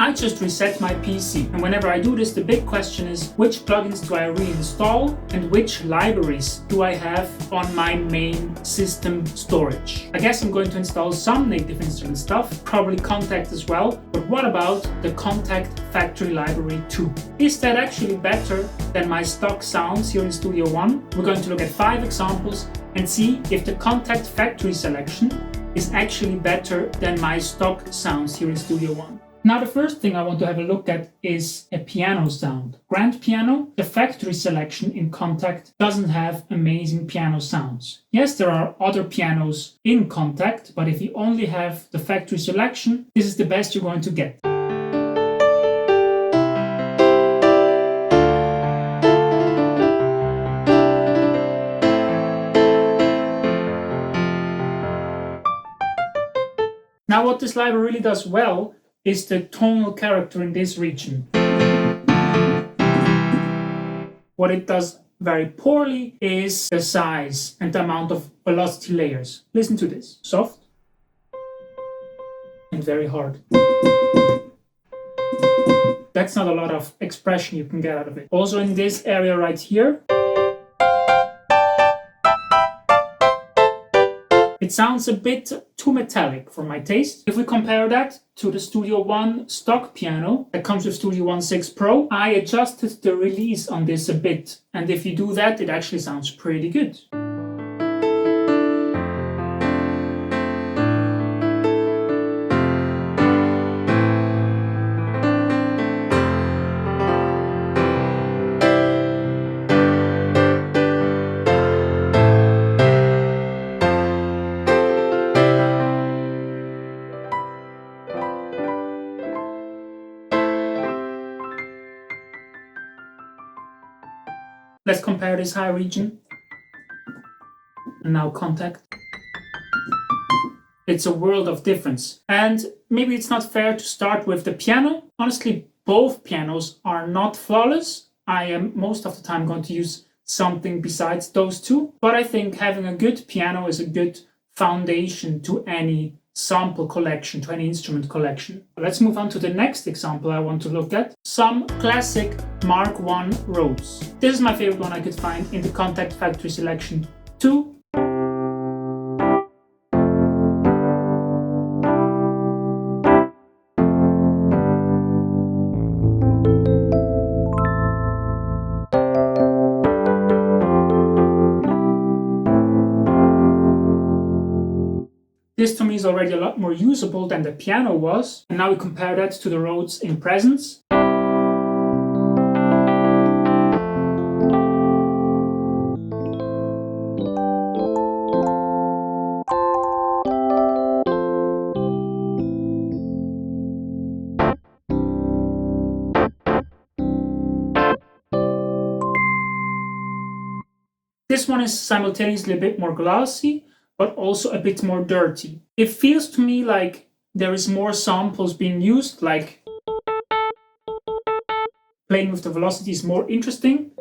I just reset my PC, and whenever I do this, the big question is which plugins do I reinstall and which libraries do I have on my main system storage. I guess I'm going to install some native instrument stuff, probably KONTAKT as well, but what about the KONTAKT Factory Library 2? Is that actually better than my stock sounds here in Studio One? We're going to look at 5 examples and see if the KONTAKT Factory selection is actually better than my stock sounds here in Studio One. Now the first thing I want to have a look at is a piano sound. Grand piano, the factory selection in KONTAKT doesn't have amazing piano sounds. Yes, there are other pianos in KONTAKT, but if you only have the factory selection, this is the best you're going to get. Now what this library really does well is the tonal character in this region. What it does very poorly is the size and the amount of velocity layers. Listen to this. Soft and very hard. That's not a lot of expression you can get out of it. Also in this area right here, it sounds a bit too metallic for my taste. If we compare that to the Studio One stock piano that comes with Studio One 6 Pro, I adjusted the release on this a bit. And if you do that, it actually sounds pretty good. Let's compare this high region. And now KONTAKT. It's a world of difference. And maybe it's not fair to start with the piano. Honestly, both pianos are not flawless. I am most of the time going to use something besides those two. But I think having a good piano is a good foundation to any sample collection, to any instrument collection. Let's move on to the next example I want to look at. Some classic Mark I Rhodes. This is my favorite one I could find in the KONTAKT Factory Selection 2. This to me is already a lot more usable than the piano was. And now we compare that to the Rhodes in presence. This one is simultaneously a bit more glossy, but also a bit more dirty. It feels to me like there is more samples being used, like playing with the velocity is more interesting.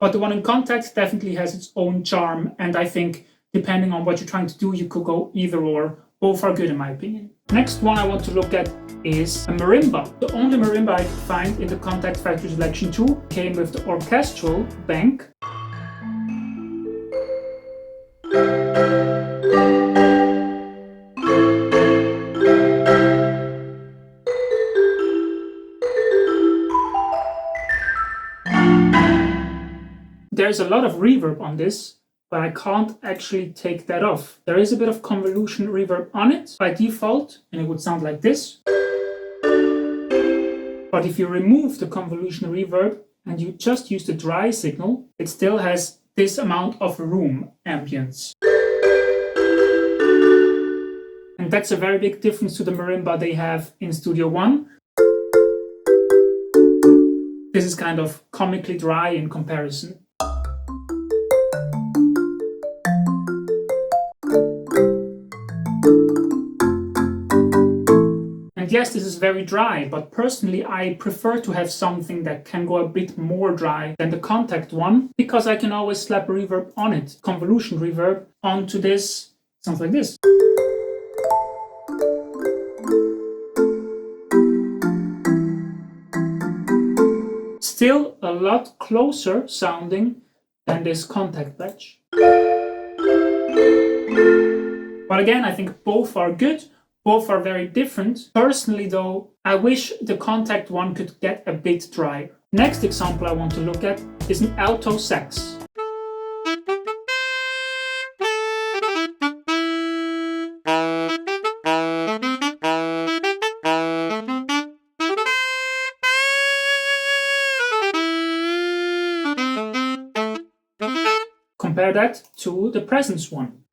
But the one in KONTAKT definitely has its own charm, and I think depending on what you're trying to do, you could go either or. Both are good in my opinion. Next one I want to look at is a marimba. The only marimba I could find in the KONTAKT Factory Selection 2 came with the orchestral bank. There's a lot of reverb on this, but I can't actually take that off. There is a bit of convolution reverb on it by default, and it would sound like this. But if you remove the convolution reverb and you just use the dry signal, it still has this amount of room ambience. And that's a very big difference to the marimba they have in Studio One. This is kind of comically dry in comparison. And yes, this is very dry, but personally I prefer to have something that can go a bit more dry than the KONTAKT one, because I can always slap reverb on it, convolution reverb, onto this. Sounds like this. still a lot closer sounding than this KONTAKT patch. But again, I think both are good, both are very different. Personally though, I wish the KONTAKT one could get a bit drier. Next example I want to look at is an alto sax. Compare that to the PreSonus one.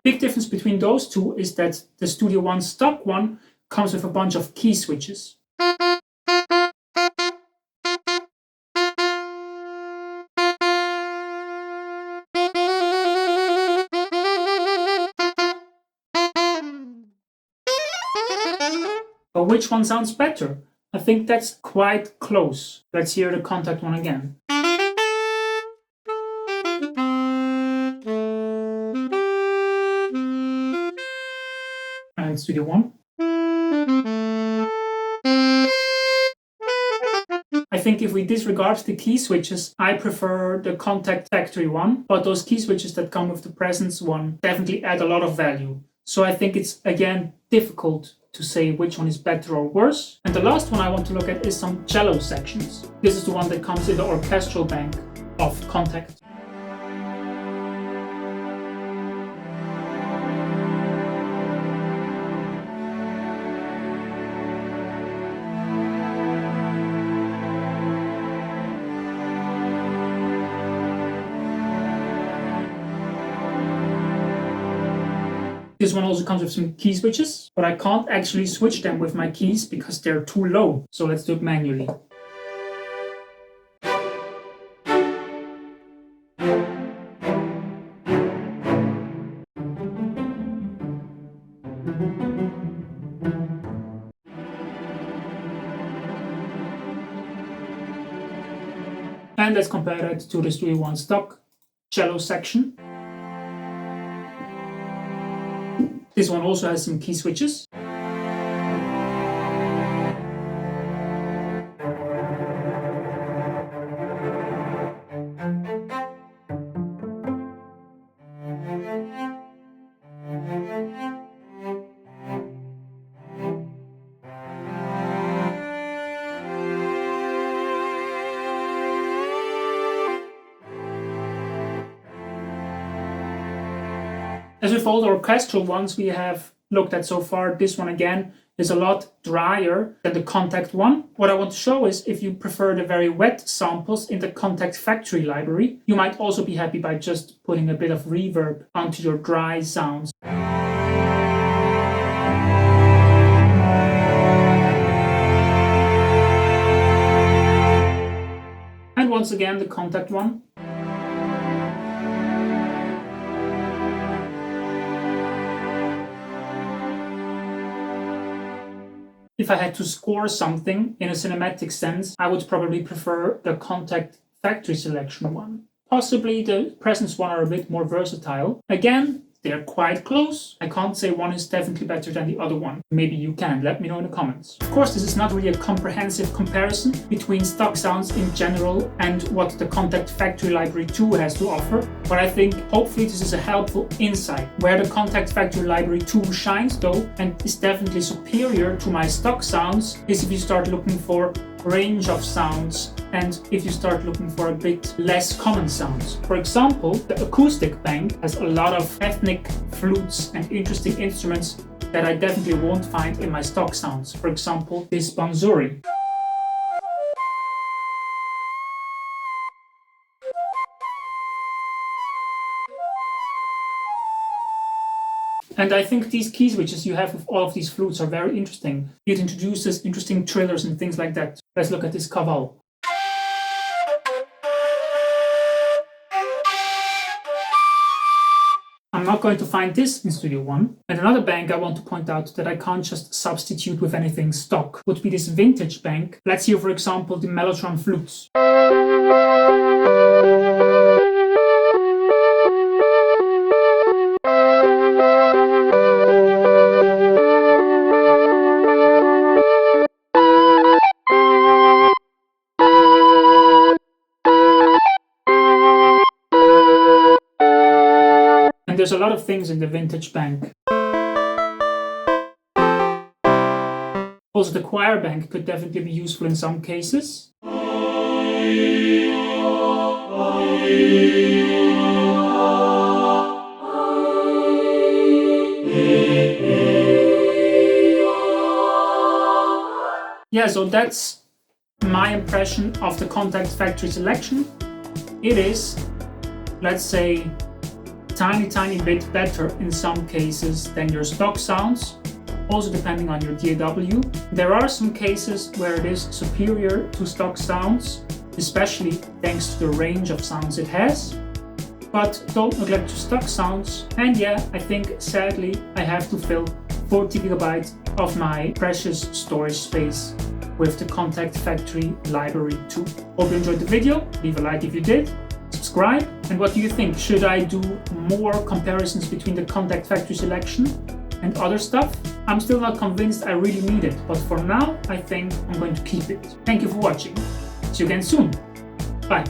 Big difference between those two is that the Studio One stock one comes with a bunch of key switches. But which one sounds better? I think that's quite close. Let's hear the KONTAKT one again. And Studio One. I think if we disregard the key switches, I prefer the KONTAKT Factory one, but those key switches that come with the PreSonus one definitely add a lot of value. So I think it's, again, difficult to say which one is better or worse. And the last one I want to look at is some cello sections. This is the one that comes in the orchestral bank of KONTAKT. This one also comes with some key switches, but I can't actually switch them with my keys because they're too low. So let's do it manually. And let's compare that to the Studio One stock cello section. This one also has some key switches. As with all the orchestral ones we have looked at so far, this one again is a lot drier than the KONTAKT one. What I want to show is if you prefer the very wet samples in the KONTAKT Factory Library, you might also be happy by just putting a bit of reverb onto your dry sounds. And once again, the KONTAKT one. If I had to score something in a cinematic sense, I would probably prefer the KONTAKT Factory Selection one. Possibly the PreSonus one are a bit more versatile. Again, they're quite close. I can't say one is definitely better than the other one. Maybe you can, let me know in the comments. Of course, this is not really a comprehensive comparison between stock sounds in general and what the KONTAKT Factory Library 2 has to offer, but I think hopefully this is a helpful insight. Where the KONTAKT Factory Library 2 shines though, and is definitely superior to my stock sounds, is if you start looking for range of sounds and if you start looking for a bit less common sounds. For example, the Acoustic bank has a lot of ethnic flutes and interesting instruments that I definitely won't find in my stock sounds. For example, this bansuri. And I think these key switches you have with all of these flutes are very interesting. It introduces interesting trillers and things like that. Let's look at this kaval. I'm not going to find this in Studio One. And another bank I want to point out that I can't just substitute with anything stock would be this vintage bank. Let's hear, for example, the melltoron flutes. And there's a lot of things in the vintage bank. Also, the choir bank could definitely be useful in some cases. Yeah, so that's my impression of the KONTAKT Factory selection. It is, let's say, tiny bit better in some cases than your stock sounds, also depending on your DAW. There are some cases where it is superior to stock sounds, especially thanks to the range of sounds it has. But don't neglect your stock sounds. And yeah, I think sadly I have to fill 40 gigabytes of my precious storage space with the KONTAKT Factory Library too. Hope you enjoyed the video. Leave a like if you did. Subscribe. And what do you think? Should I do more comparisons between the KONTAKT Factory selection and other stuff? I'm still not convinced I really need it, but for now I think I'm going to keep it. Thank you for watching. See you again soon. Bye.